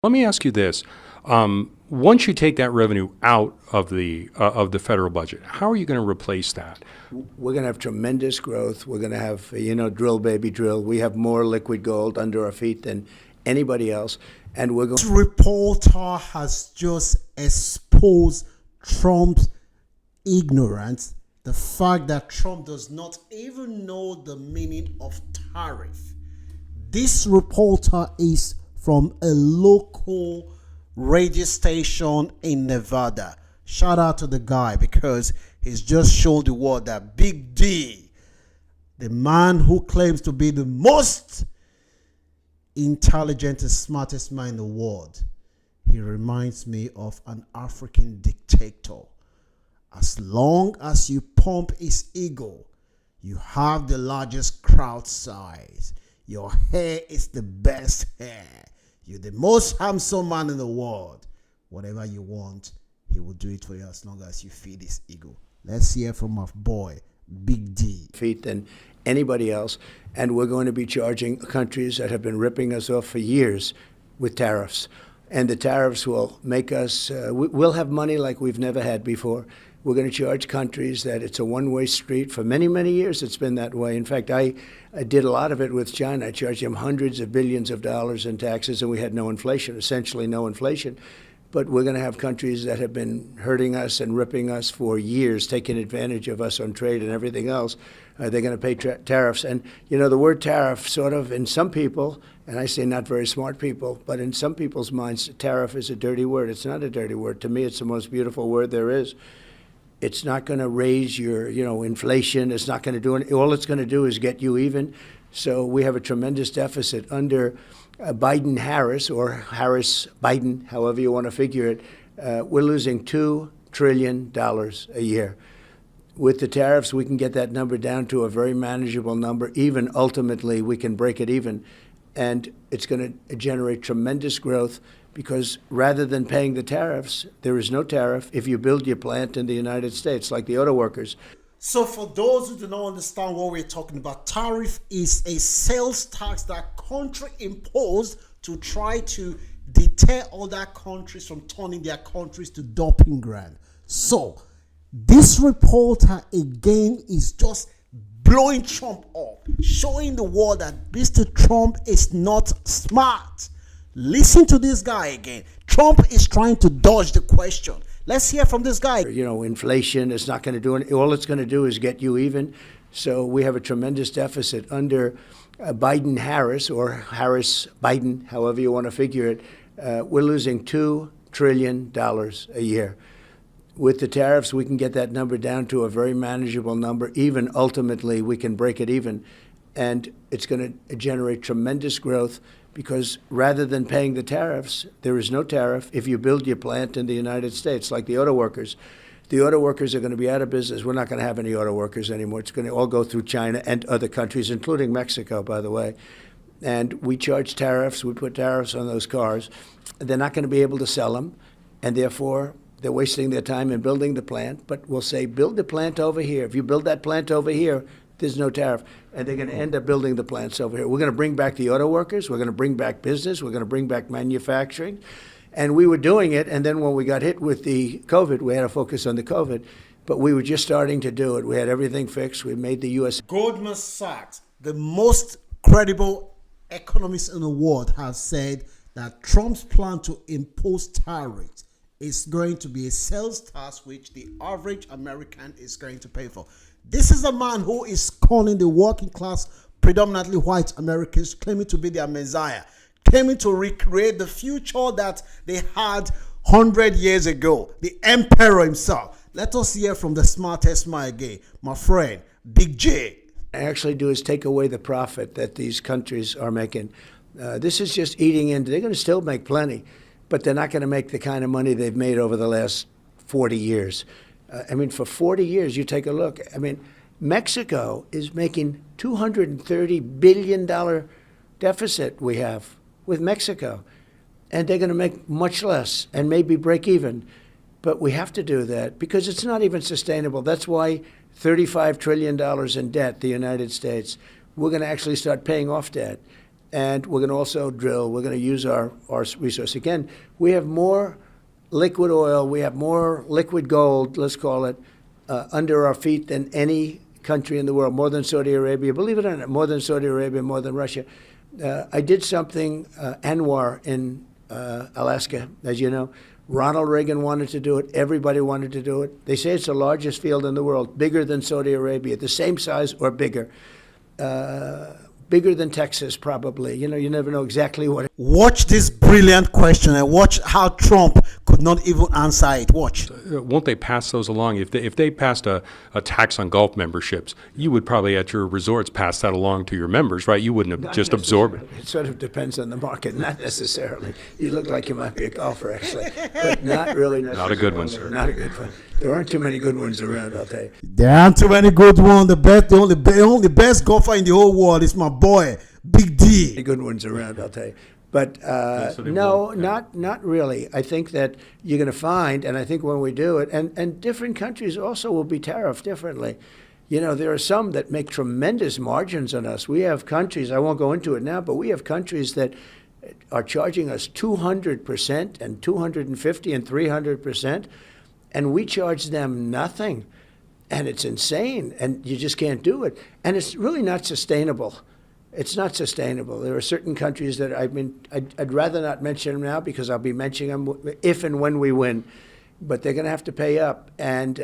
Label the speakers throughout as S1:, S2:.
S1: Let me ask you this. Once you take that revenue out of the federal budget, how are you going to replace that?
S2: We're going to have tremendous growth. We're going to have, drill, baby, drill. We have more liquid gold under our feet than anybody else. And we're going.
S3: This reporter has just exposed Trump's ignorance, the fact that Trump does not even know the meaning of tariff. This reporter is from a local radio station in Nevada. Shout out to the guy because he's just shown the world that Big D, the man who claims to be the most intelligent and smartest man in the world, he reminds me of an African dictator. As long as you pump his ego, you have the largest crowd size. Your hair is the best hair. You're the most handsome man in the world. Whatever you want, he will do it for you as long as you feed his ego. Let's hear from our boy, Big D.
S2: Feet than anybody else. And we're going to be charging countries that have been ripping us off for years with tariffs. And the tariffs will make us, we'll have money like we've never had before. We're going to charge countries that it's a one-way street. For many, many years, it's been that way. In fact, I did a lot of it with China. I charged them hundreds of billions of dollars in taxes, and we had no inflation, essentially no inflation. But we're going to have countries that have been hurting us and ripping us for years, taking advantage of us on trade and everything else. They're going to pay tariffs. And, the word tariff sort of, in some people, and I say not very smart people, but in some people's minds, tariff is a dirty word. It's not a dirty word. To me, it's the most beautiful word there is. It's not going to raise your, inflation. It's not going to do it. All it's going to do is get you even. So we have a tremendous deficit under Biden-Harris or Harris-Biden, however you want to figure it. We're losing $2 trillion a year. With the tariffs, we can get that number down to a very manageable number. Even ultimately, we can break it even. And it's going to generate tremendous growth because rather than paying the tariffs, there is no tariff if you build your plant in the United States, like the auto workers.
S3: So for those who do not understand what we're talking about, tariff is a sales tax that country imposed to try to deter other countries from turning their countries to dumping ground. So this reporter again is just blowing Trump up, showing the world that Mr. Trump is not smart. Listen to this guy again. Trump is trying to dodge the question. Let's hear from this guy.
S2: Inflation is not going to do it. All it's going to do is get you even. So we have a tremendous deficit under Biden-Harris or Harris-Biden, however you want to figure it. We're losing $2 trillion a year. With the tariffs, we can get that number down to a very manageable number. Even ultimately, we can break it even. And it's going to generate tremendous growth because rather than paying the tariffs, there is no tariff if you build your plant in the United States, like the auto workers. The auto workers are going to be out of business. We're not going to have any auto workers anymore. It's going to all go through China and other countries, including Mexico, by the way. And we charge tariffs. We put tariffs on those cars. They're not going to be able to sell them, and therefore they're wasting their time in building the plant. But we'll say, build the plant over here. If you build that plant over here, there's no tariff. And they're going to end up building the plants over here. We're going to bring back the auto workers. We're going to bring back business. We're going to bring back manufacturing. And we were doing it. And then when we got hit with the COVID, we had to focus on the COVID. But we were just starting to do it. We had everything fixed. We made the U.S.
S3: Goldman Sachs, the most credible economist in the world, has said that Trump's plan to impose tariffs is going to be a sales tax which the average American is going to pay for. This is a man who is calling the working class, predominantly white Americans, claiming to be their messiah, claiming to recreate the future that they had 100 years ago, the emperor himself. Let us hear from the smartest man again, my friend, Big J.
S2: Actually do is take away the profit that these countries are making. This is just eating into. They're going to still make plenty, but they're not going to make the kind of money they've made over the last 40 years. For 40 years, you take a look. Mexico is making $230 billion deficit we have with Mexico. And they're going to make much less and maybe break even. But we have to do that because it's not even sustainable. That's why $35 trillion in debt, the United States. We're going to actually start paying off debt. and we're going to also drill. We're going to use our resource. Again, we have more liquid oil, we have more liquid gold, let's call it, under our feet than any country in the world, more than Saudi Arabia. Believe it or not, more than Saudi Arabia, more than Russia. I did something, Anwar in Alaska, as you know. Ronald Reagan wanted to do it. Everybody wanted to do it. They say it's the largest field in the world, bigger than Saudi Arabia, the same size or bigger. Bigger than Texas, probably. You know, you never know exactly what.
S3: Watch this brilliant question and watch how Trump could not even answer it. Watch.
S1: Won't they pass those along? If they passed a tax on golf memberships, you would probably at your resorts pass that along to your members, right? You wouldn't have
S2: Not
S1: just absorbed it.
S2: necessarily. It sort of depends on the market, not necessarily. You look like you might be a golfer, actually, but not really necessarily.
S1: Not a good one, sir.
S2: Not a good one. There aren't too many good ones around, I'll tell you.
S3: There aren't too many good ones. The only best golfer in the whole world is my boy, Big D.
S2: Good ones around, I'll tell you. But
S1: so they
S2: no,
S1: won't, yeah.
S2: not really. I think that you're going to find, and I think when we do it, and different countries also will be tariffed differently. You know, there are some that make tremendous margins on us. We have countries, I won't go into it now, but we have countries that are charging us 200% and 250 and 300%, and we charge them nothing. And it's insane, and you just can't do it. And it's really not sustainable. It's not sustainable. There are certain countries that I'd rather not mention them now because I'll be mentioning them if and when we win. But they're going to have to pay up, and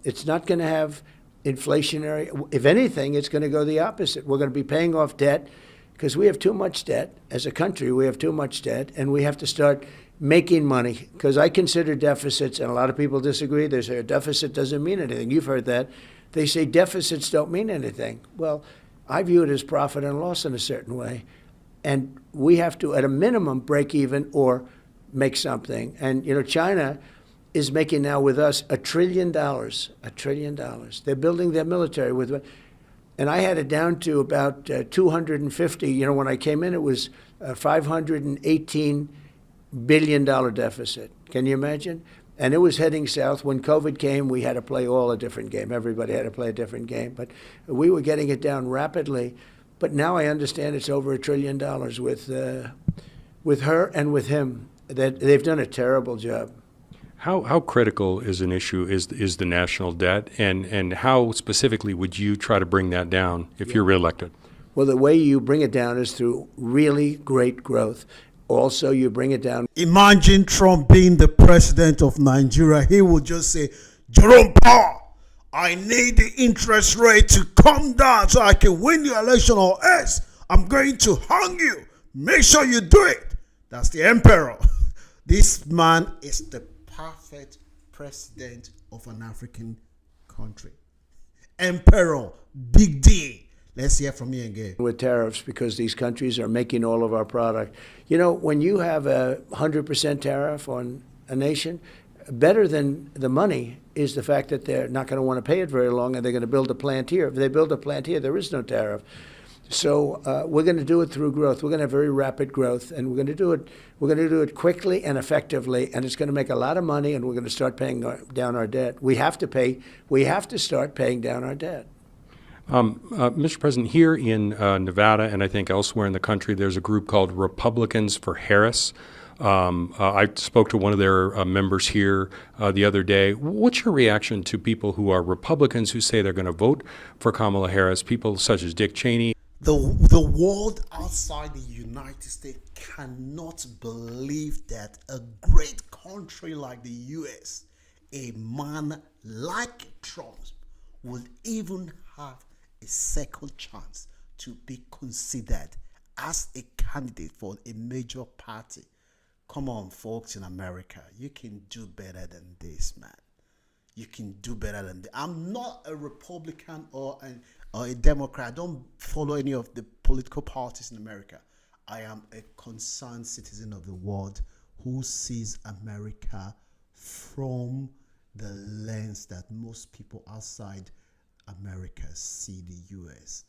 S2: it's not going to have inflationary. If anything, it's going to go the opposite. We're going to be paying off debt because we have too much debt. As a country, we have too much debt, and we have to start making money, because I consider deficits, and a lot of people disagree. They say a deficit doesn't mean anything. You've heard that. They say deficits don't mean anything. Well, I view it as profit and loss in a certain way. And we have to, at a minimum, break even or make something. And, you know, China is making now with us $1 trillion. $1 trillion. They're building their military with, and I had it down to about 250. You know, when I came in, it was $518 billion deficit. Can you imagine? And it was heading south. When COVID came, we had to play all a different game. Everybody had to play a different game. But we were getting it down rapidly. But now I understand it's over $1 trillion with her and with him. That they've done a terrible job.
S1: How critical is an issue is the national debt, and how specifically would you try to bring that down if you're reelected?
S2: Well, the way you bring it down is through really great growth. Also, you bring it down.
S3: Imagine Trump being the president of Nigeria. He would just say, Jerome Powell, I need the interest rate to come down so I can win the election, or else I'm going to hang you. Make sure you do it. That's the emperor. This man is the perfect president of an African country. Emperor, Big D. Let's hear from you again.
S2: With tariffs, because these countries are making all of our product. You know, when you have a 100% tariff on a nation, better than the money is the fact that they're not going to want to pay it very long, and they're going to build a plant here. If they build a plant here, there is no tariff. So we're going to do it through growth. We're going to have very rapid growth, and we're going to do it. We're going to do it quickly and effectively, and it's going to make a lot of money. And we're going to start paying down our debt. We have to pay. We have to start paying down our debt.
S1: Mr. President, here in Nevada and I think elsewhere in the country, there's a group called Republicans for Harris. I spoke to one of their members here the other day. What's your reaction to people who are Republicans who say they're going to vote for Kamala Harris, people such as Dick Cheney?
S3: The world outside the United States cannot believe that a great country like the U.S., a man like Trump, would even have a second chance to be considered as a candidate for a major party. Come on, folks in America, you can do better than this, man. You can do better than this. I'm not a Republican or a Democrat. I don't follow any of the political parties in America. I am a concerned citizen of the world who sees America from the lens that most people outside America see the U.S.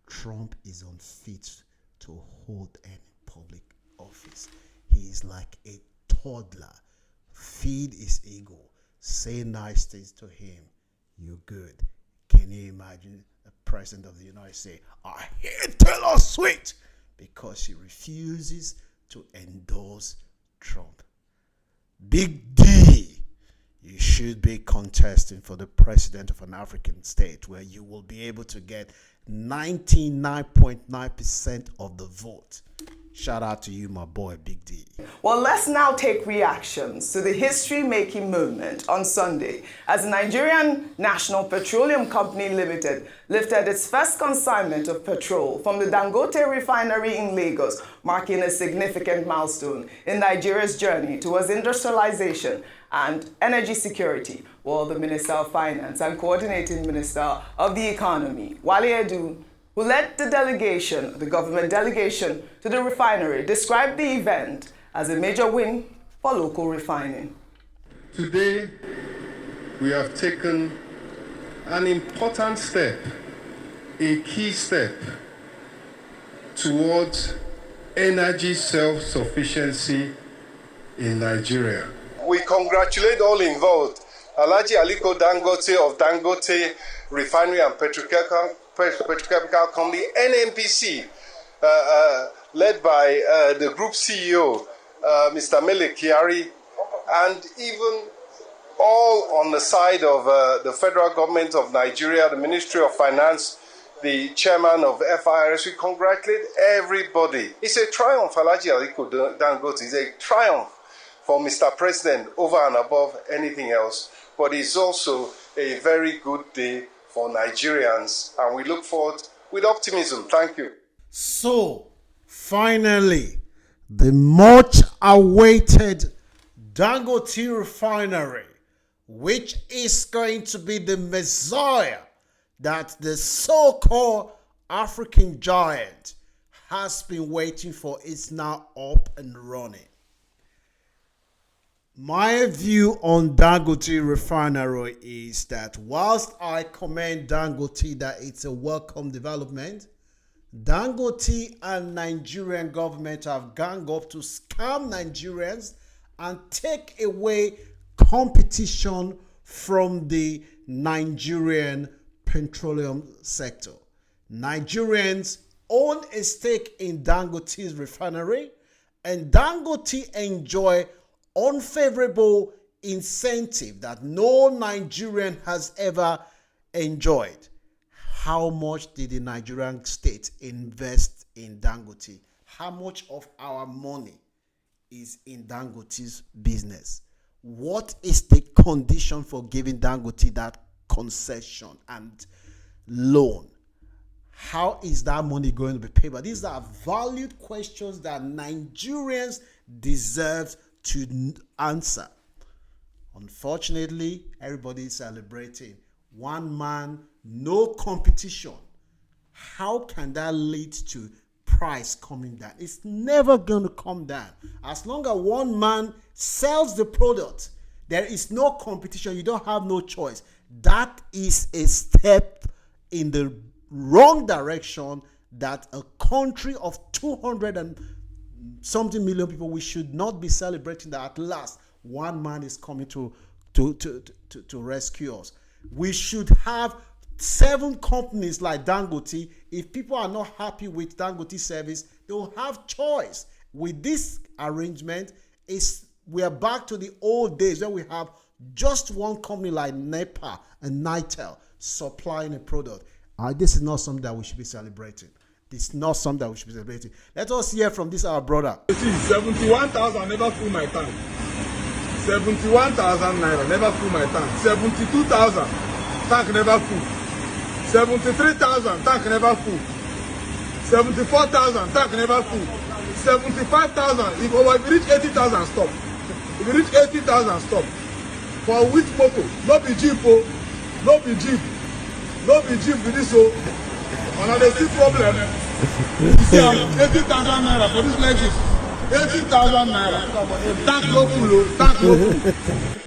S3: Trump is unfit to hold any public office. He is like a toddler. Feed his ego. Say nice things to him. You're good. Can you imagine the president of the United States? I hate Taylor Swift because she refuses to endorse Trump. Big D, you should be contesting for the president of an African state where you will be able to get 99.9% of the vote. Shout out to you, my boy, Big D.
S4: Well, let's now take reactions to the history-making moment on Sunday as the Nigerian National Petroleum Company Limited lifted its first consignment of petrol from the Dangote refinery in Lagos, marking a significant milestone in Nigeria's journey towards industrialization and energy security. Well, the Minister of Finance and Coordinating Minister of the Economy, Wale Edu, who led the delegation, the government delegation to the refinery, described the event as a major win for local refining.
S5: Today, we have taken an important step, a key step towards energy self-sufficiency in Nigeria. We congratulate all involved. Alhaji Aliko Dangote of Dangote Refinery and Petrochemical Company, NNPC, led by the group CEO, Mr. Mele Kyari, and even all on the side of the federal government of Nigeria, the Ministry of Finance, the chairman of FIRS. We congratulate everybody. It's a triumph, Alhaji Aliko Dangote. It's a triumph for Mr. President over and above anything else. But it's also a very good day for Nigerians, and we look forward with optimism. Thank you.
S3: So, finally, the much awaited Dangote refinery, which is going to be the messiah that the so-called African giant has been waiting for, is now up and running. My view on Dangote refinery is that whilst I commend Dangote that it's a welcome development, Dangote and Nigerian government have ganged up to scam Nigerians and take away competition from the Nigerian petroleum sector. Nigerians own a stake in Dangote's refinery, and Dangote enjoy unfavorable incentive that no Nigerian has ever enjoyed. How much did the Nigerian state invest in Dangote? How much of our money is in Dangote's business? What is the condition for giving Dangote that concession and loan? How is that money going to be paid? But these are valued questions that Nigerians deserve to answer. Unfortunately, everybody is celebrating. One man, no competition. How can that lead to price coming down? It's never going to come down. As long as one man sells the product, there is no competition. You don't have no choice. That is a step in the wrong direction that a country of 200 and something million people, we should not be celebrating that at last one man is coming to rescue us. We should have 7 companies like Dangote. If people are not happy with Dangote service, they will have choice. With this arrangement, we are back to the old days where we have just one company like NEPA and Nitel supplying a product. This is not something that we should be celebrating. It's not something that we should be celebrating. Let us hear from this our brother.
S6: See, 71,000 never full my tank. 71,000 naira never full my tank. 72,000 tank never full. 73,000 tank never full. 74,000 tank never full. 75,000. If you reach 80,000, stop. If you reach 80,000, stop. For which motor? No be Jeep, oh. No be Jeep. No be Jeep with this, oh. And there's still problem. You see, 80,000 naira for this Lexus. 80,000 naira. Tank no full, tank no full.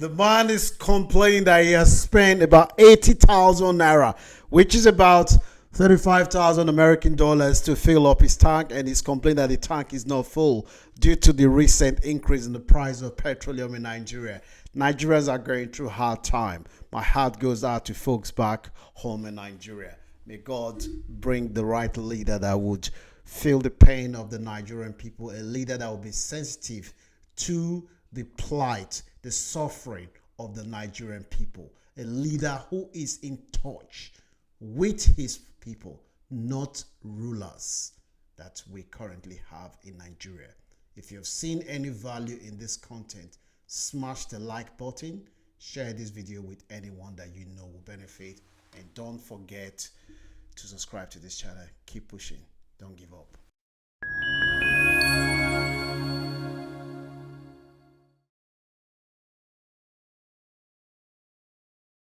S3: The man is complaining that he has spent about 80,000 naira, which is about 35,000 American dollars to fill up his tank, and he's complaining that the tank is not full due to the recent increase in the price of petroleum in Nigeria. Nigerians are going through a hard time. My heart goes out to folks back home in Nigeria. May God bring the right leader that would feel the pain of the Nigerian people, a leader that will be sensitive to the plight, the suffering of the Nigerian people, a leader who is in touch with his people, not rulers that we currently have in Nigeria. If you've seen any value in this content, smash the like button, share this video with anyone that you know will benefit, and don't forget to subscribe to this channel. Keep pushing. Don't give up.